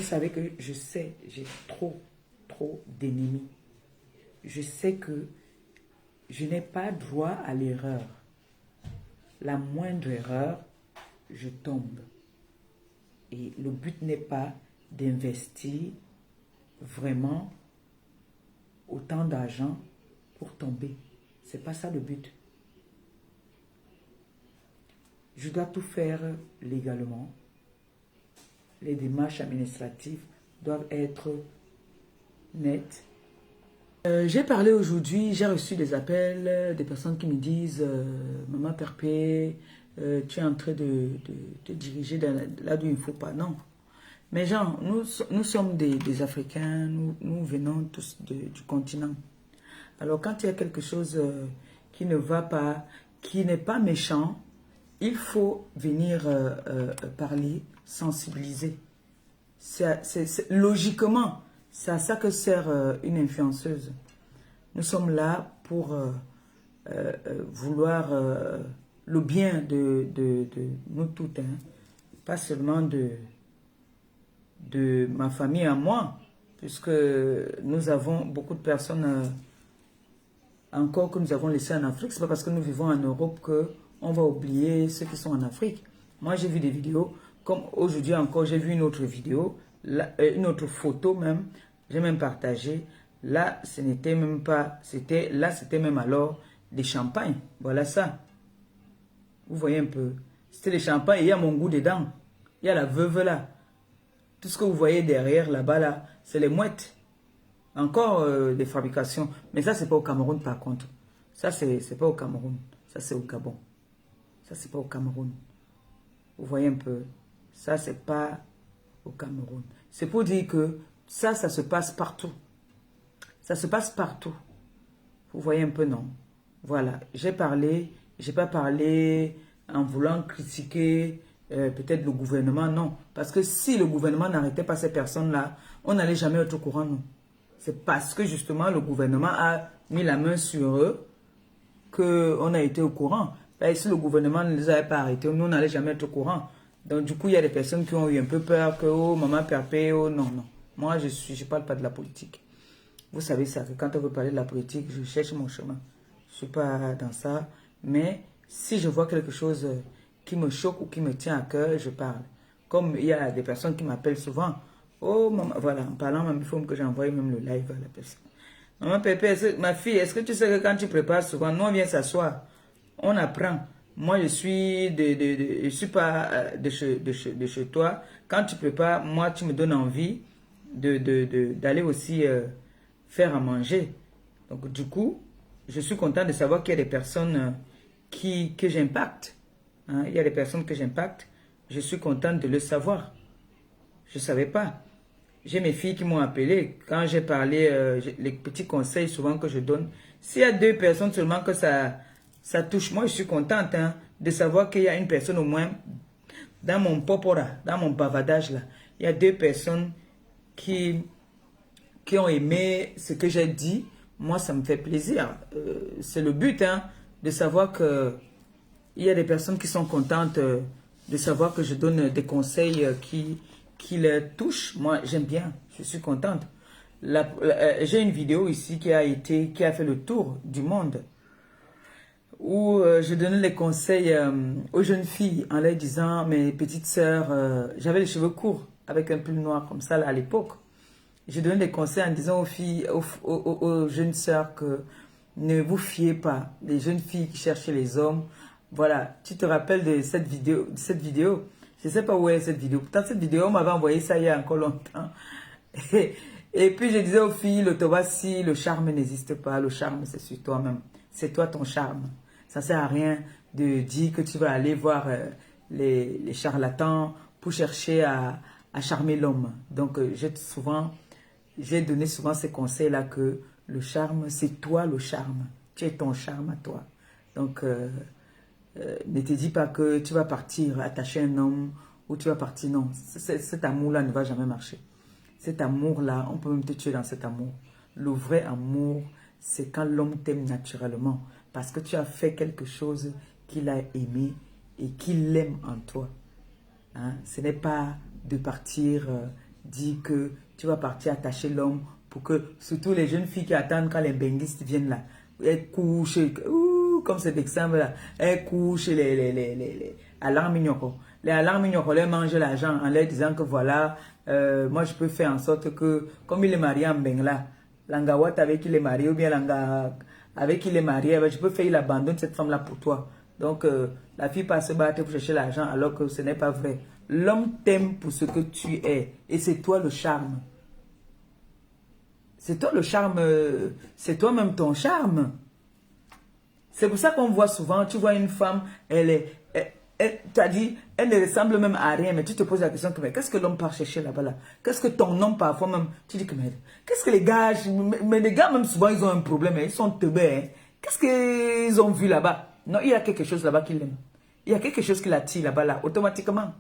Vous savez que je sais, j'ai trop d'ennemis. Je sais que je n'ai pas droit à l'erreur. La moindre erreur, je tombe. Et le but n'est pas d'investir vraiment autant d'argent pour tomber. C'est pas ça le but. Je dois tout faire légalement. Les démarches administratives doivent être nettes. J'ai parlé aujourd'hui, j'ai reçu des appels des personnes qui me disent Maman Perpé, tu es en train de te diriger là d'où il ne faut pas. Non. Mais genre, nous sommes des Africains, nous venons tous du continent. Alors quand il y a quelque chose qui ne va pas, qui n'est pas méchant, il faut venir parler, sensibiliser. Logiquement, c'est à ça que sert une influenceuse. Nous sommes là pour vouloir le bien de nous toutes, hein. Pas seulement de ma famille à moi, puisque nous avons beaucoup de personnes encore que nous avons laissées en Afrique. C'est pas parce que nous vivons en Europe qu'on va oublier ceux qui sont en Afrique. Moi, j'ai vu des vidéos, comme aujourd'hui encore, j'ai vu une autre vidéo, une autre photo même, j'ai même partagé. Là, ce n'était même pas, c'était même alors des champagnes. Voilà ça. Vous voyez un peu. C'était des champagnes et il y a mon goût dedans. Il y a la veuve là. Tout ce que vous voyez derrière là-bas là, c'est les mouettes. Encore des fabrications. Mais ça, c'est pas au Cameroun par contre. Ça, c'est pas au Cameroun. Ça, c'est au Gabon. Ça, c'est pas au Cameroun. Vous voyez un peu. Ça, c'est pas au Cameroun. C'est pour dire que ça se passe partout. Ça se passe partout. Vous voyez un peu, non? Voilà. J'ai parlé. J'ai pas parlé en voulant critiquer peut-être le gouvernement. Non. Parce que si le gouvernement n'arrêtait pas ces personnes-là, on n'allait jamais être au courant, nous. C'est parce que justement le gouvernement a mis la main sur eux qu'on a été au courant. Et si le gouvernement ne les avait pas arrêtés, nous n'allait jamais être au courant. Donc du coup, il y a des personnes qui ont eu un peu peur que oh, maman Perpé, oh non, non. Moi, je parle pas de la politique. Vous savez ça, que quand on veut parler de la politique, je cherche mon chemin. Je suis pas dans ça. Mais si je vois quelque chose qui me choque ou qui me tient à cœur, je parle. Comme il y a des personnes qui m'appellent souvent. Oh, maman, voilà, en parlant, même, il faut que j'envoie même le live à la personne. Maman Pépé, ma fille, est-ce que tu sais que quand tu prépares souvent, nous on vient s'asseoir, on apprend. Moi, je suis je suis pas de chez toi. Quand tu prépares, moi, tu me donnes envie d'aller aussi faire à manger. Donc, du coup, je suis content de savoir qu'il y a des personnes que j'impacte. Hein, il y a des personnes que j'impacte. Je suis content de le savoir. Je ne savais pas. J'ai mes filles qui m'ont appelé. Quand j'ai parlé, les petits conseils souvent que je donne. S'il y a 2 personnes seulement que ça touche, moi je suis contente hein, de savoir qu'il y a une personne au moins dans mon popora, dans mon bavardage là. Il y a 2 personnes qui ont aimé ce que j'ai dit. Moi ça me fait plaisir. C'est le but hein, de savoir que il y a des personnes qui sont contentes de savoir que je donne des conseils qui les touchent. Moi, j'aime bien. Je suis contente. J'ai une vidéo ici qui a fait le tour du monde où je donnais les conseils aux jeunes filles en leur disant, mes petites sœurs, j'avais les cheveux courts avec un pull noir comme ça là, à l'époque. Je donnais des conseils en disant aux filles, aux jeunes sœurs que ne vous fiez pas. Les jeunes filles qui cherchaient les hommes. Voilà, tu te rappelles de cette vidéo? Je ne sais pas où est cette vidéo. Pourtant, cette vidéo, on m'avait envoyé ça il y a encore longtemps. Et puis, je disais aux filles, le Toba, si le charme n'existe pas, le charme, c'est sur toi-même. C'est toi ton charme. Ça ne sert à rien de dire que tu vas aller voir les charlatans pour chercher à charmer l'homme. Donc, j'ai donné souvent ces conseils-là que le charme, c'est toi le charme. Tu es ton charme à toi. Donc, ne te dis pas que tu vas partir attacher un homme ou tu vas partir, non. Cet amour-là ne va jamais marcher. Cet amour-là, on peut même te tuer dans cet amour. Le vrai amour, c'est quand l'homme t'aime naturellement. Parce que tu as fait quelque chose qu'il a aimé et qu'il aime en toi. Hein? Ce n'est pas de partir dire que tu vas partir attacher l'homme pour que, surtout les jeunes filles qui attendent quand les benguistes viennent là, elles couchent, comme cet exemple-là, elles couchent les alarmes mignons. Les alarmes mignons, les mangent l'argent en leur disant que voilà, moi je peux faire en sorte que, comme il est marié en Bengla, l'angawat avec qui il est marié, ou bien l'anga avec qui il est marié, je peux faire, il abandonne cette femme-là pour toi. Donc, la fille passe se battre pour chercher l'argent alors que ce n'est pas vrai. L'homme t'aime pour ce que tu es. Et c'est toi le charme. C'est toi le charme. C'est toi-même ton charme. C'est pour ça qu'on voit souvent, tu vois une femme, tu as dit, elle ne ressemble même à rien, mais tu te poses la question, mais qu'est-ce que l'homme part chercher là-bas là? Qu'est-ce que ton homme parfois même, tu dis que, mais qu'est-ce que les gars, mais les gars même souvent ils ont un problème, ils sont teubés, hein. Qu'est-ce qu'ils ont vu là-bas? Non, il y a quelque chose là-bas qui l'aime. Il y a quelque chose qui l'attire là-bas là, automatiquement.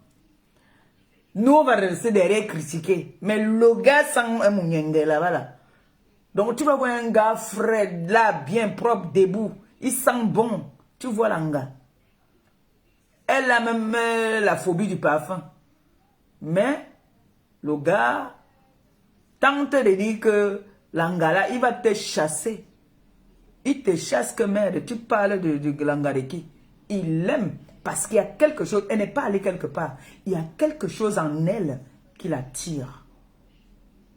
Nous on va rester derrière critiquer, mais le gars sent un mouniende là-bas là. Donc tu vas voir un gars frais, là, bien propre, debout. Il sent bon. Tu vois l'anga. Elle a même la phobie du parfum. Mais le gars tente de dire que l'anga là, il va te chasser. Il te chasse que merde. Tu parles de l'anga de qui? Il l'aime parce qu'il y a quelque chose. Elle n'est pas allée quelque part. Il y a quelque chose en elle qui l'attire.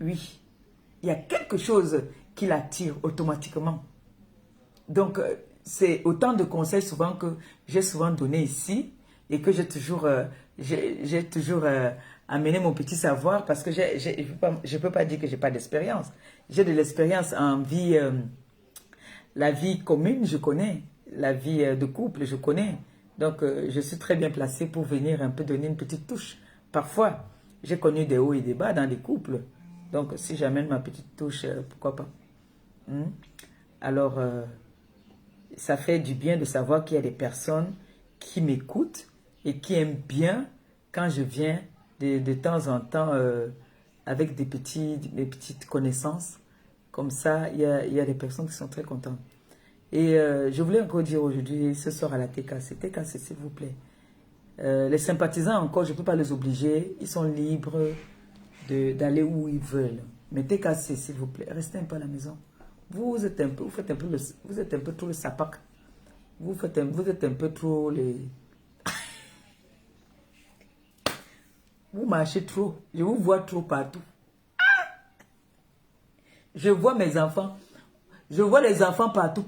Oui. Il y a quelque chose qui l'attire automatiquement. Donc, c'est autant de conseils souvent que j'ai souvent donné ici et que j'ai toujours amené mon petit savoir parce que je ne peux pas dire que je n'ai pas d'expérience. J'ai de l'expérience en vie, la vie commune, je connais. La vie de couple, je connais. Donc, je suis très bien placée pour venir un peu donner une petite touche. Parfois, j'ai connu des hauts et des bas dans les couples. Donc, si j'amène ma petite touche, pourquoi pas. Alors, ça fait du bien de savoir qu'il y a des personnes qui m'écoutent et qui aiment bien quand je viens de temps en temps avec des petites connaissances. Comme ça, il y a des personnes qui sont très contentes. Et je voulais encore dire aujourd'hui, ce soir à la TKC, TKC s'il vous plaît. Les sympathisants encore, je ne peux pas les obliger, ils sont libres d'aller où ils veulent. Mais TKC, s'il vous plaît, restez un peu à la maison. Vous êtes un peu trop le sapac. Vous êtes un peu trop les... Vous marchez trop. Je vous vois trop partout. Je vois mes enfants. Je vois les enfants partout.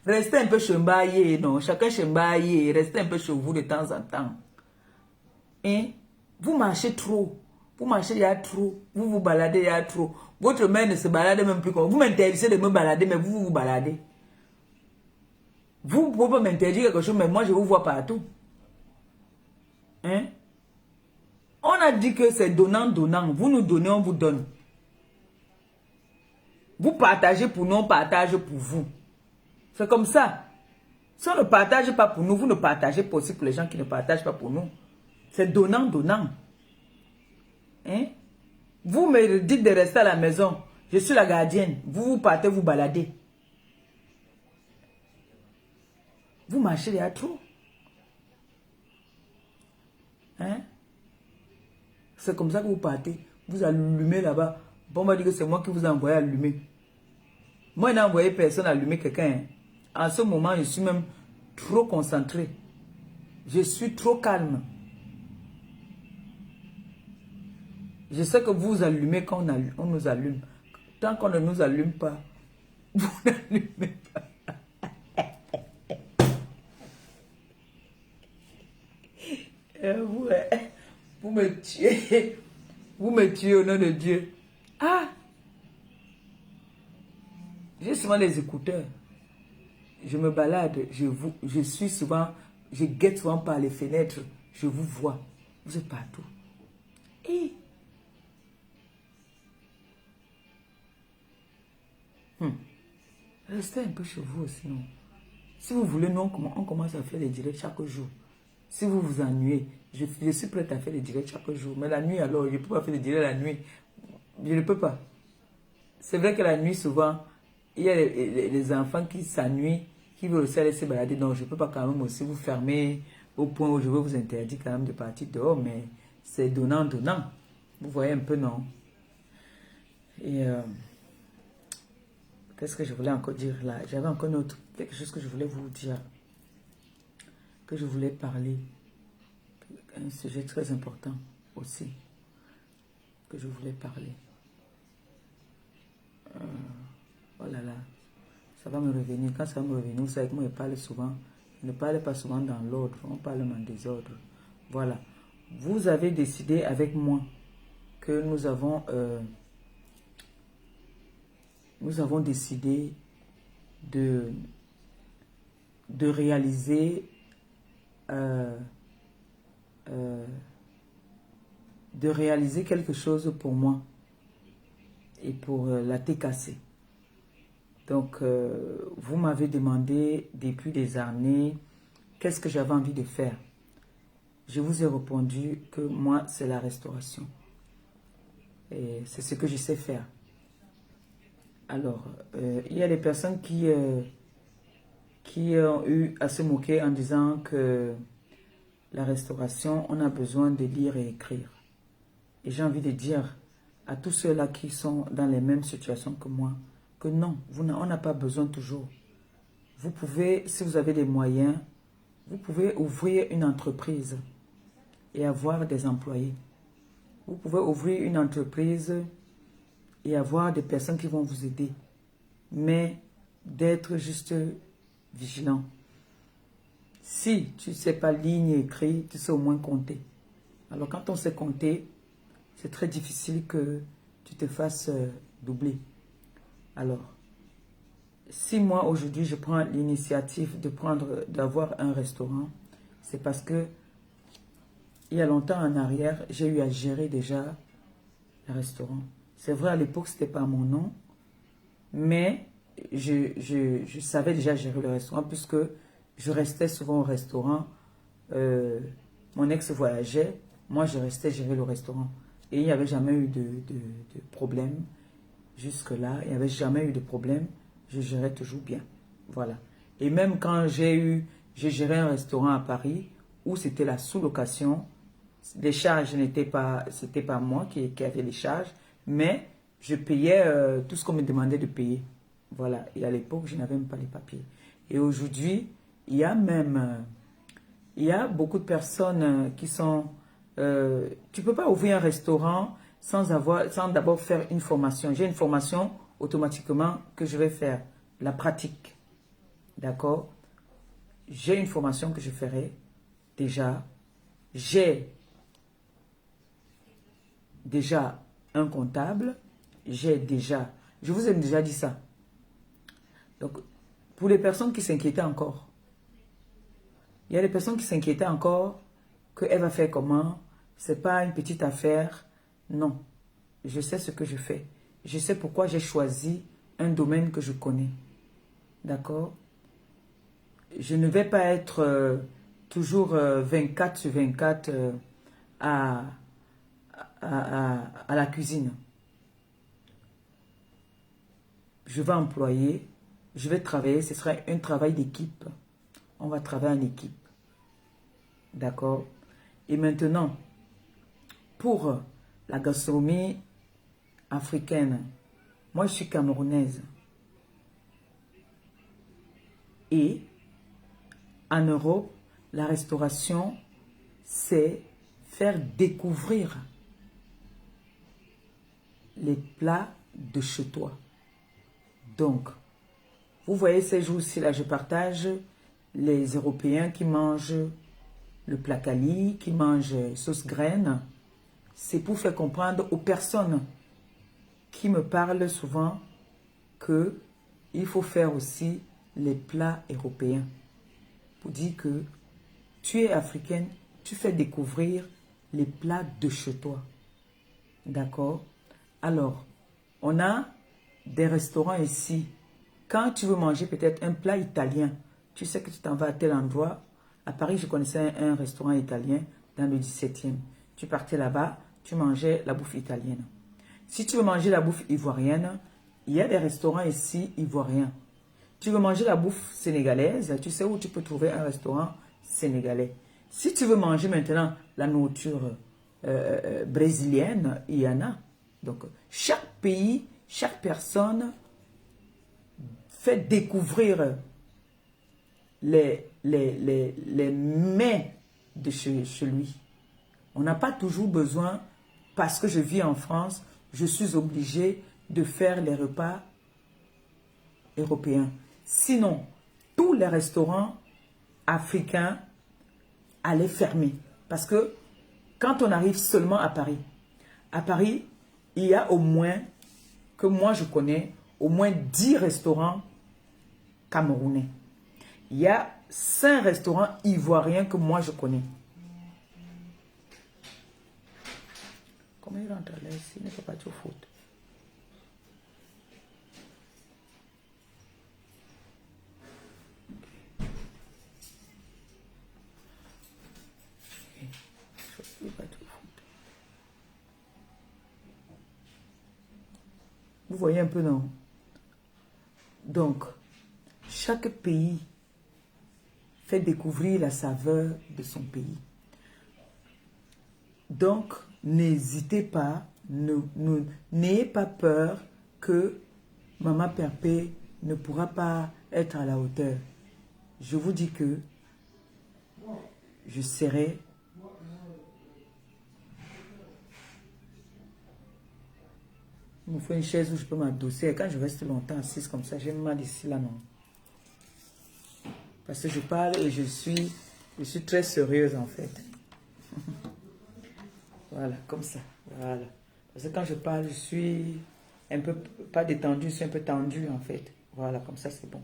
Restez un peu chembaillé, non. Chacun chembaillé. Restez un peu chez vous de temps en temps. Hein? Vous marchez trop. Vous marchez, il y a trop. Vous vous baladez, il y a trop. Votre mère ne se balade même plus comme vous. Vous m'interdisez de me balader, mais vous vous baladez. Vous pouvez m'interdire quelque chose, mais moi je vous vois partout. Hein? On a dit que c'est donnant-donnant. Vous nous donnez, on vous donne. Vous partagez pour nous, on partage pour vous. C'est comme ça. Si on ne partage pas pour nous, vous ne partagez pas aussi pour les gens qui ne partagent pas pour nous. C'est donnant-donnant. Hein? Vous me dites de rester à la maison. Je suis la gardienne. Vous partez vous balader. Vous marchez, il y a trop. Hein? C'est comme ça que vous partez. Vous allumez là-bas. Bon, on va dire que c'est moi qui vous ai envoyé allumer. Moi, je n'ai envoyé personne allumer quelqu'un. En ce moment, je suis même trop concentré. Je suis trop calme. Je sais que vous allumez quand on nous allume. Tant qu'on ne nous allume pas, vous n'allumez pas. Vous me tuez. Vous me tuez au nom de Dieu. Ah! J'ai souvent les écouteurs. Je me balade. Je suis souvent... Je guette souvent par les fenêtres. Je vous vois. Vous êtes partout. Et... Restez un peu chez vous aussi, non? Si vous voulez, nous, on commence à faire les directs chaque jour. Si vous vous ennuyez, je suis prête à faire les directs chaque jour. Mais la nuit, alors, je ne peux pas faire les directs la nuit. Je ne peux pas. C'est vrai que la nuit, souvent, il y a les enfants qui s'ennuient, qui veulent aussi aller se balader. Donc, je ne peux pas quand même aussi vous fermer au point où je veux vous interdire quand même de partir dehors. Mais c'est donnant-donnant. Vous voyez un peu, non? Et qu'est-ce que je voulais encore dire là? J'avais encore quelque chose que je voulais vous dire, que je voulais parler. Un sujet très important aussi, que je voulais parler. Oh là là, ça va me revenir. Quand ça va me revenir, vous savez que moi je parle souvent. Je ne parle pas souvent dans l'ordre, on parle en désordre. Voilà. Vous avez décidé avec moi que nous avons décidé de réaliser quelque chose pour moi et pour la TKC. Donc, vous m'avez demandé depuis des années qu'est-ce que j'avais envie de faire. Je vous ai répondu que moi, c'est la restauration. Et c'est ce que je sais faire. Alors, il y a des personnes qui ont eu à se moquer en disant que la restauration, on a besoin de lire et écrire. Et j'ai envie de dire à tous ceux-là qui sont dans les mêmes situations que moi, que non, on n'a pas besoin toujours. Vous pouvez, si vous avez des moyens, vous pouvez ouvrir une entreprise et avoir des employés. Vous pouvez ouvrir une entreprise et avoir des personnes qui vont vous aider. Mais d'être juste vigilant. Si tu ne sais pas lire et écrire, tu sais au moins compter. Alors quand on sait compter, c'est très difficile que tu te fasses doubler. Alors, si moi aujourd'hui je prends l'initiative d'avoir un restaurant, c'est parce que il y a longtemps en arrière, j'ai eu à gérer déjà le restaurant. C'est vrai, à l'époque, ce n'était pas mon nom, mais je savais déjà gérer le restaurant puisque je restais souvent au restaurant. Mon ex voyageait, moi je restais gérer le restaurant. Et il n'y avait jamais eu de problème. Jusque-là, il n'y avait jamais eu de problème. Je gérais toujours bien. Voilà. Et même quand j'ai géré un restaurant à Paris où c'était la sous-location, les charges c'était pas moi qui avait les charges, mais je payais tout ce qu'on me demandait de payer. Voilà. Et à l'époque, je n'avais même pas les papiers. Et aujourd'hui, il y a beaucoup de personnes qui sont... tu ne peux pas ouvrir un restaurant sans d'abord faire une formation. J'ai une formation automatiquement que je vais faire, la pratique. D'accord? J'ai une formation que je ferai déjà. J'ai déjà un comptable. Je vous ai déjà dit ça. Donc, pour les personnes qui s'inquiétaient encore, il y a des personnes qui s'inquiétaient encore qu'elle va faire comment? C'est pas une petite affaire. Non, je sais ce que je fais. Je sais pourquoi j'ai choisi un domaine que je connais. D'accord? Je ne vais pas être toujours 24 sur 24 à la cuisine. Je vais employer, je vais travailler, ce sera un travail d'équipe. On va travailler en équipe. D'accord? Et maintenant, pour la gastronomie africaine, moi je suis camerounaise. Et en Europe, la restauration, c'est faire découvrir les plats de chez toi. Donc, vous voyez ces jours-ci, là, je partage les Européens qui mangent le placali, qui mangent sauce graine. C'est pour faire comprendre aux personnes qui me parlent souvent que il faut faire aussi les plats européens. Pour dire que tu es africaine, tu fais découvrir les plats de chez toi. D'accord? Alors, on a des restaurants ici. Quand tu veux manger peut-être un plat italien, tu sais que tu t'en vas à tel endroit. À Paris, je connaissais un restaurant italien dans le 17e. Tu partais là-bas, tu mangeais la bouffe italienne. Si tu veux manger la bouffe ivoirienne, il y a des restaurants ici ivoiriens. Tu veux manger la bouffe sénégalaise, tu sais où tu peux trouver un restaurant sénégalais. Si tu veux manger maintenant la nourriture brésilienne, il y en a. Donc, chaque pays, chaque personne fait découvrir les mets de chez lui. On n'a pas toujours besoin, parce que je vis en France, je suis obligé de faire les repas européens. Sinon, tous les restaurants africains allaient fermer. Parce que quand on arrive seulement à Paris, il y a au moins, que moi je connais, au moins 10 restaurants camerounais. Il y a 5 restaurants ivoiriens que moi je connais. Comment il rentre là ici? Il ne faut pas tout foutre. Vous voyez un peu, non? Donc, chaque pays fait découvrir la saveur de son pays. Donc, n'hésitez pas, n'ayez pas peur que Maman Perpé ne pourra pas être à la hauteur. Je vous dis que je serai il me faut une chaise où je peux m'adosser. Quand je reste longtemps assise comme ça, j'ai mal ici, là, non. Parce que je parle et je suis très sérieuse, en fait. Voilà, comme ça. Voilà. Parce que quand je parle, je suis un peu, pas détendue, je suis un peu tendue, en fait. Voilà, comme ça, c'est bon.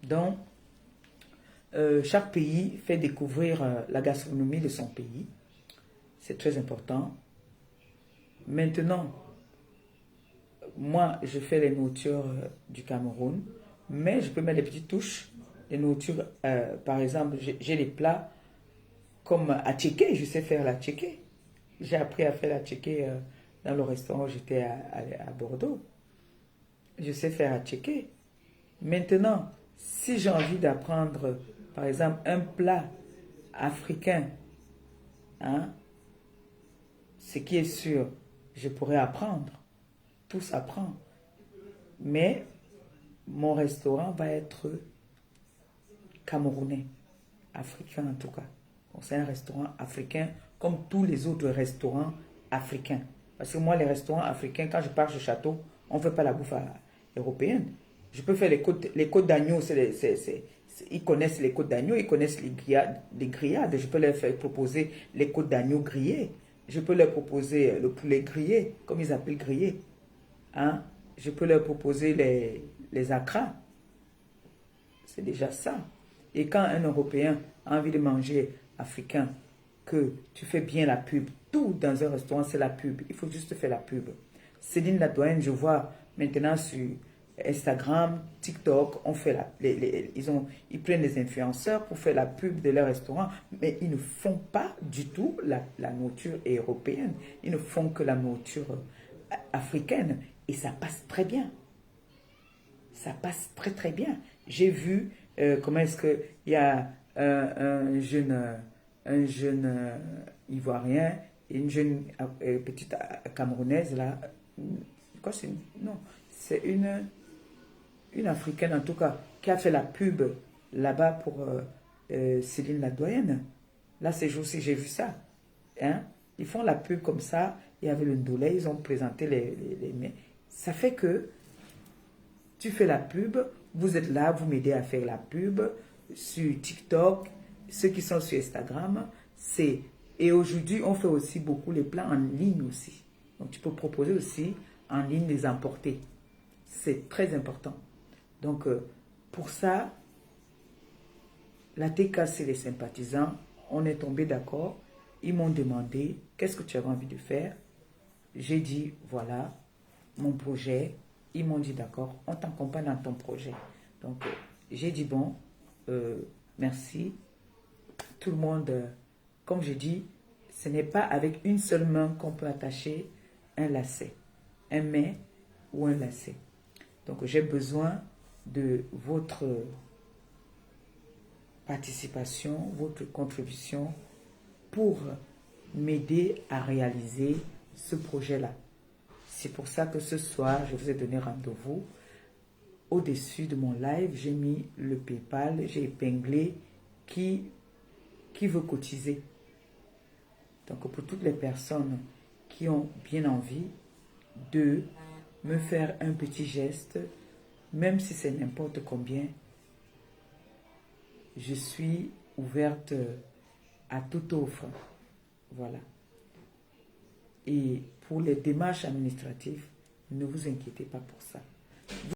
Donc, chaque pays fait découvrir la gastronomie de son pays. C'est très important. Maintenant, moi, je fais les nourritures du Cameroun, mais je peux mettre des petites touches. Les nourritures, par exemple, j'ai les plats comme à tchéké, je sais faire la tchéké. J'ai appris à faire la tchéké dans le restaurant où j'étais à Bordeaux. Je sais faire la tchéké. Maintenant, si j'ai envie d'apprendre, par exemple, un plat africain, hein, ce qui est sûr, je pourrais apprendre. Tout s'apprend. Mais mon restaurant va être camerounais, africain en tout cas. C'est un restaurant africain comme tous les autres restaurants africains. Parce que moi, les restaurants africains, quand je pars du château, on ne fait pas la bouffe européenne. Je peux faire les côtes d'agneau, ils connaissent les côtes d'agneau, ils connaissent les grillades. Je peux leur faire proposer les côtes d'agneau grillées. Je peux leur proposer le poulet grillé, comme ils appellent grillé. Hein? Je peux leur proposer les acras. C'est déjà ça. Et quand un Européen a envie de manger africain, que tu fais bien la pub, tout dans un restaurant, c'est la pub. Il faut juste faire la pub. Céline Ladoine, je vois maintenant sur Instagram, TikTok, on fait ils prennent des influenceurs pour faire la pub de leur restaurant, mais ils ne font pas du tout la nourriture européenne. Ils ne font que la nourriture africaine. Et ça passe très bien. Ça passe très très bien. J'ai vu comment est-ce qu'il y a un jeune Ivoirien et une jeune petite Camerounaise là. Quoi, non, c'est une Africaine en tout cas qui a fait la pub là-bas pour Céline Ladoyenne. Là, ces jours-ci, j'ai vu ça. Hein? Ils font la pub comme ça. Il y avait le Ndolé, ils ont présenté les mets. Ça fait que tu fais la pub, vous êtes là, vous m'aidez à faire la pub sur TikTok, ceux qui sont sur Instagram. Et aujourd'hui, on fait aussi beaucoup les plats en ligne aussi. Donc, tu peux proposer aussi en ligne les emporter. C'est très important. Donc, pour ça, la TKC, les sympathisants, on est tombé d'accord. Ils m'ont demandé, qu'est-ce que tu avais envie de faire? J'ai dit, voilà, mon projet. Ils m'ont dit, d'accord, on t'accompagne dans ton projet. Donc, j'ai dit, bon, merci. Tout le monde, comme je dis, ce n'est pas avec une seule main qu'on peut attacher un lacet, un mets ou un lacet. Donc, j'ai besoin de votre participation, votre contribution pour m'aider à réaliser ce projet-là. C'est pour ça que ce soir, je vous ai donné rendez-vous. Au-dessus de mon live, j'ai mis le PayPal, j'ai épinglé qui veut cotiser. Donc, pour toutes les personnes qui ont bien envie de me faire un petit geste, même si c'est n'importe combien, je suis ouverte à toute offre. Voilà. Et pour les démarches administratives, ne vous inquiétez pas pour ça.